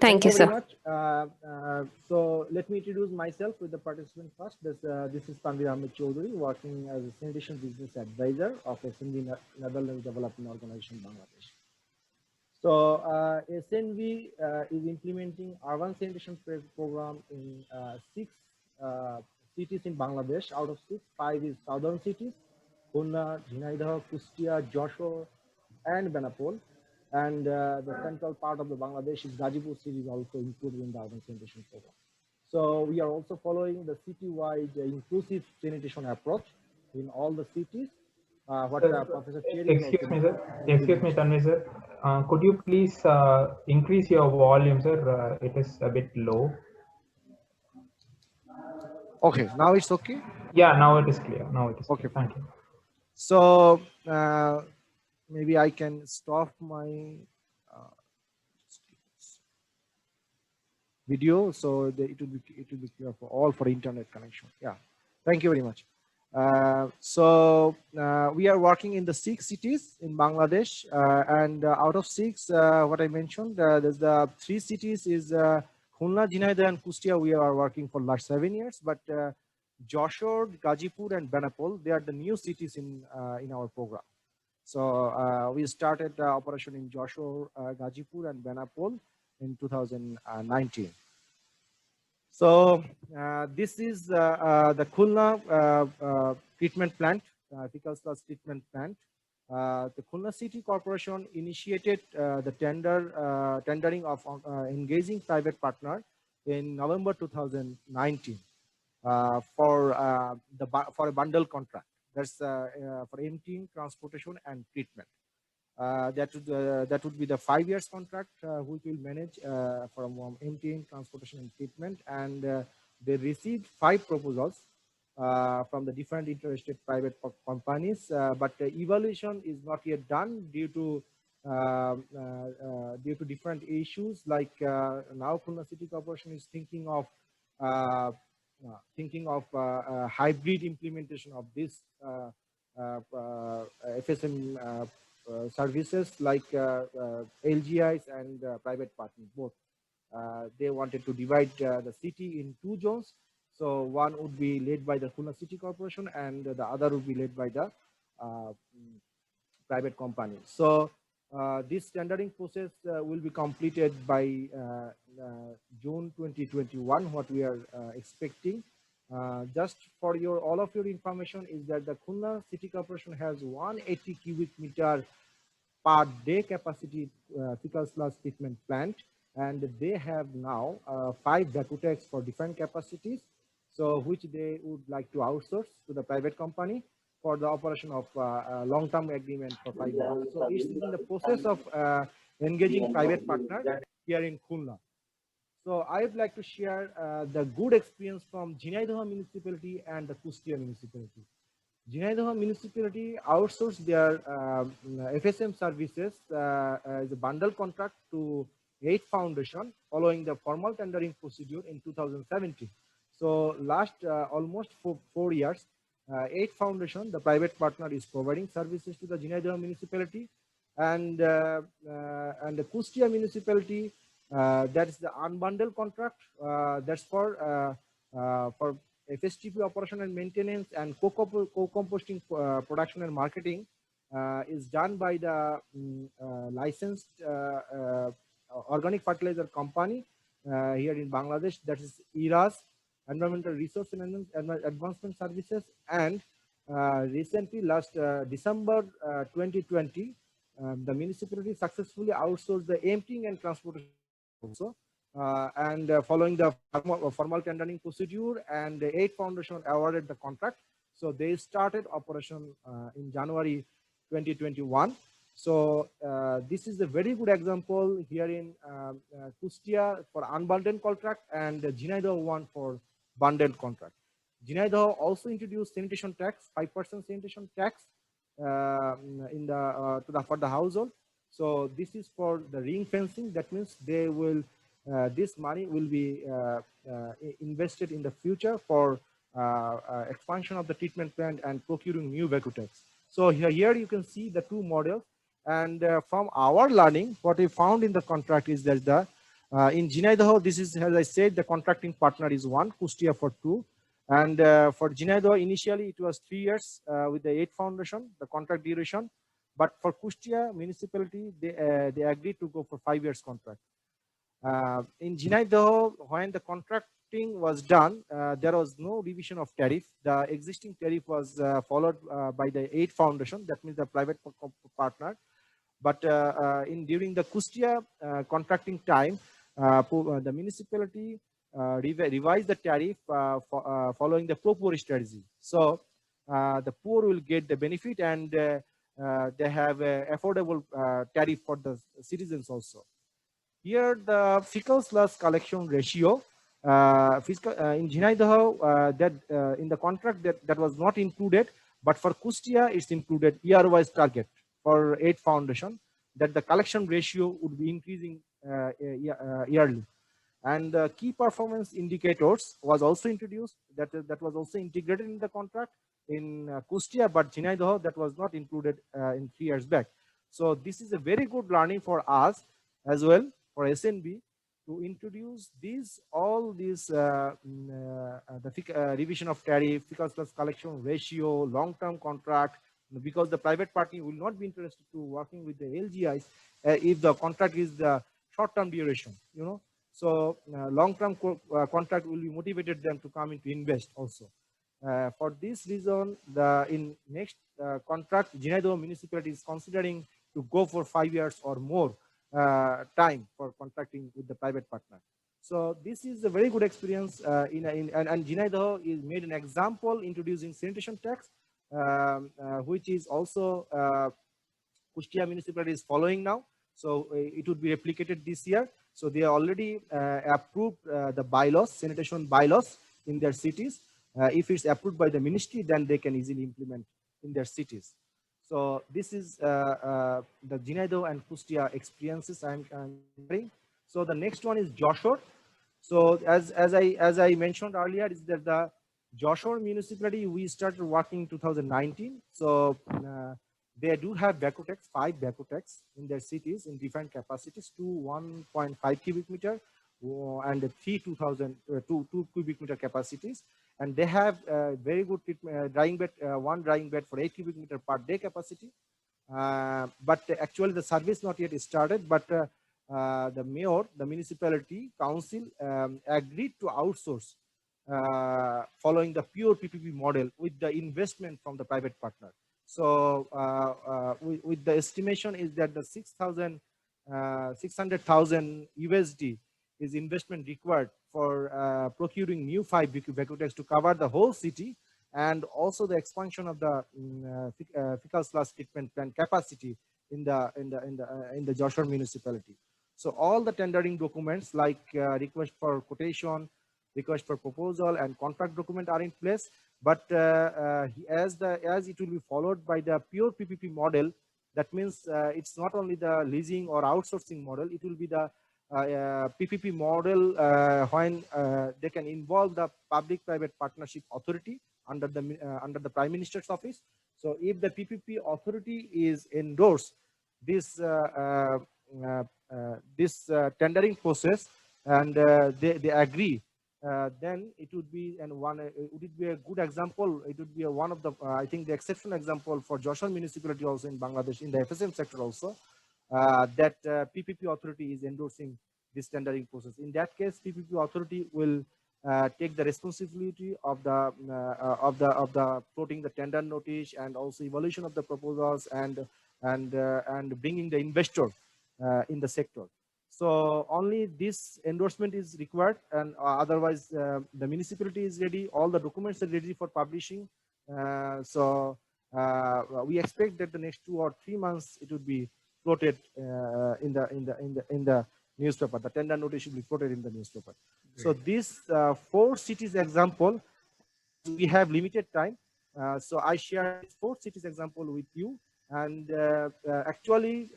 Thank Thank you, you very sir. much. So let me introduce myself with the participant first. This is Tanvir Ahmed Choudhury, working as a sanitation business advisor of SNV Netherlands Development Organization, Bangladesh. So SNV is implementing urban sanitation program in six cities in Bangladesh. Out of six, five is southern cities: Khulna, Jhinaidah, Kustia, Joshore, and Benapole. And the central part of the Bangladesh is Gazipur city is also included in the urban sanitation program. So we are also following the city-wide inclusive sanitation approach in all the cities. What Professor Cherry is Excuse also me, sir. Excuse me, mentioned. Tanvi, sir. Could you please increase your volume, sir? It is a bit low. Okay, now it's okay. Yeah, now it is clear. Now it is Okay, clear. Thank you. so maybe I can stop my video so that it will be clear for all for internet connection. Yeah, thank you very much. We are working in the six cities in Bangladesh, and out of six, what I mentioned, there's the three cities is Khulna, Jhinaidah, and Kustia. We are working for last 7 years, but Joshore, Gazipur, and Benapole, they are the new cities in our program. So we started operation in Joshore, Gazipur, and Benapole in 2019. So this is the Khulna treatment plant, fecal sludge treatment plant. The Khulna City Corporation initiated the tendering of engaging private partner in November 2019 for a bundle contract. That's for emptying, transportation, and treatment. That would be the 5 years contract, which will manage from emptying, transportation, and treatment. And they received 5 proposals from the different interested private companies, but the evaluation is not yet done due to different issues. Like now, Khulna City Corporation is thinking of hybrid implementation of this FSM services, like LGIs and private partners both. They wanted to divide the city in 2 zones. So one would be led by the Khulna City Corporation, and the other would be led by the private company. So this tendering process will be completed by June 2021. What we are expecting. Just for all of your information is that the Khulna City Corporation has 180 cubic meter per day capacity fecal sludge treatment plant, and they have now 5 Vacutex for different capacities, so which they would like to outsource to the private company for the operation of long-term agreement for 5 years. So it's in the process of engaging private partner here in Khulna. So I would like to share the good experience from Jhinaidah municipality and the Kustia municipality. Jhinaidah municipality outsourced their FSM services as a bundle contract to 8 Foundation following the formal tendering procedure in 2017. So last almost 4 years, 8 Foundation, the private partner, is providing services to the Jhinaidah municipality, and the Kustia municipality, that is the unbundled contract. That's for FSTP operation and maintenance, and co-composting production and marketing is done by the licensed organic fertilizer company here in Bangladesh. That is ERAS, Environmental Resource and Advancement Services. And recently, last December 2020, the municipality successfully outsourced the emptying and transportation also. Following the formal tendering procedure, and the 8 Foundation awarded the contract. So they started operation in January 2021. So this is a very good example here in Kustia for unbundled contract, and Jhinaidah one for bundled contract. Jhinaidah also introduced sanitation tax, 5% sanitation tax in the for the household. So this is for the ring fencing. That means they will this money will be invested in the future for expansion of the treatment plant and procuring new Vacutex. So here you can see the 2 models. And from our learning, what we found in the contract is that In Jinaidaho, this is, as I said, the contracting partner is 1, Kustia for 2. And for Jinaidaho, initially it was 3 years with the 8 foundation, the contract duration. But for Kustia municipality, they agreed to go for 5 years contract. In Jinaidaho, when the contracting was done, there was no revision of tariff. The existing tariff was followed by the 8 foundation, that means the private partner. But in during the Kustia contracting time, the municipality revised the tariff following the pro-poor strategy. So the poor will get the benefit, and they have affordable tariff for the citizens also. Here, the fecal sludge collection ratio in Jinaidaho, that in the contract that was not included, but for Kustia, it's included year-wise target for 8 foundation, that the collection ratio would be increasing yearly. And key performance indicators was also introduced, that was also integrated in the contract in Kustia, but Jinaidaho, that was not included in 3 years back. So this is a very good learning for us as well, for SNB, to introduce all these revision of tariff, fecal sludge collection ratio, long-term contract, because the private party will not be interested to working with the LGIs if the contract is the short-term duration, you know. So long-term contract will be motivated them to come into invest also. For this reason, in next contract, Jinaidaho municipality is considering to go for 5 years or more time for contracting with the private partner. So this is a very good experience and Jinaidaho is made an example introducing sanitation tax, which is also Kustia municipality is following now. So it would be replicated this year. So they already approved the bylaws, sanitation bylaws in their cities. If it's approved by the ministry, then they can easily implement in their cities. So this is the Jinaidaho and Kustia experiences I'm sharing. So the next one is Joshore. So as I mentioned earlier, is that the Joshore municipality, we started working in 2019. So they do have bacotex, 5 bacotex in their cities in different capacities, 1.5 cubic meter and 2 cubic meter capacities. And they have very good drying bed, 1 drying bed for 8 cubic meter per day capacity. But actually the service not yet started, but the mayor, the municipality council agreed to outsource following the pure PPP model with the investment from the private partner. So with the estimation is that the 600,000 USD is investment required for procuring new 5 bacotex to cover the whole city, and also the expansion of the fecal sludge treatment plant capacity in the Joshua municipality. So all the tendering documents like request for quotation, request for proposal, and contract document are in place. But as it will be followed by the pure PPP model, that means it's not only the leasing or outsourcing model, it will be the PPP model when they can involve the public-private partnership authority under the Prime Minister's office. So if the PPP authority is endorsed this tendering process and they agree, then it would be would it be a good example? It would be one of the I think the exceptional example for Joshua municipality also in Bangladesh in the FSM sector also, that PPP authority is endorsing this tendering process. In that case, PPP authority will take the responsibility of the floating the tender notice and also evaluation of the proposals and bringing the investor in the sector. So only this endorsement is required, and otherwise the municipality is ready. All the documents are ready for publishing. So we expect that the next 2 or 3 months it would be floated in the newspaper. The tender notice should be floated in the newspaper. Great. So this 4 cities example, as we have limited time, so I share this 4 cities example with you. And actually,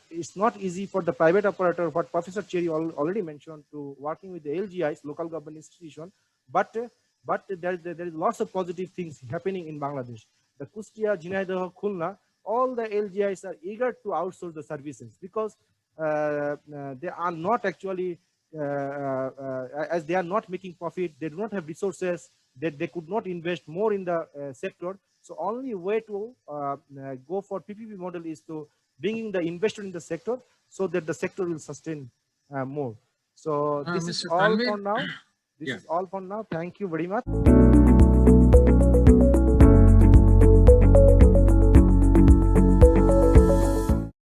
it's not easy for the private operator, what Professor Cherry already mentioned, to working with the LGIs, local government institution. But there is lots of positive things happening in Bangladesh. The Kustia, Jinaidaho, Khulna, all the LGIs are eager to outsource the services because they are not actually as they are not making profit, they do not have resources, that they could not invest more in the sector. So only way to go for PPP model is to bringing the investor in the sector so that the sector will sustain more. So this is Mr. all Tanvir, for now. This yeah. is all for now. Thank you very much.